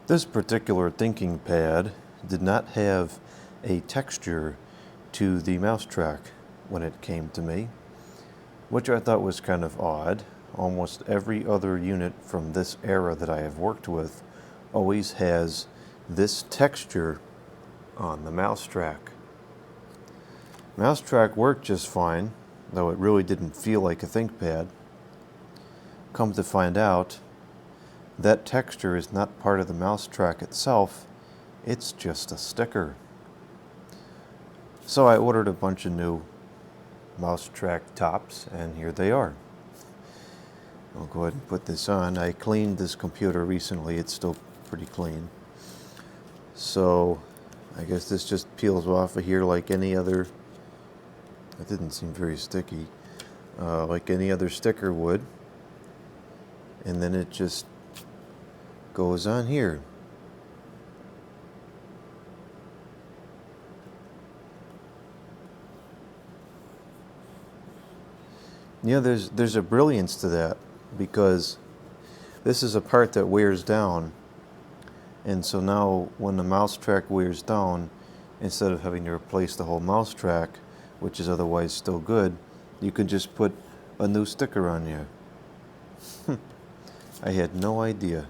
This particular thinking pad did not have a texture to the mouse track when it came to me, which I thought was kind of odd. Almost every other unit from this era that I have worked with always has this texture on the mouse track. Mouse track worked just fine, though it really didn't feel like a ThinkPad. Come to find out, that texture is not part of the mouse track itself, it's just a sticker. So I ordered a bunch of new mouse track tops, and here they are. I'll go ahead and put this on. I cleaned this computer recently, it's still pretty clean. So I guess this just peels off of here like any other, it didn't seem very sticky, like any other sticker would. And then it just goes on here. Yeah, there's a brilliance to that, because this is a part that wears down, and so now when the mouse track wears down, instead of having to replace the whole mouse track, which is otherwise still good, you can just put a new sticker on here. I had no idea.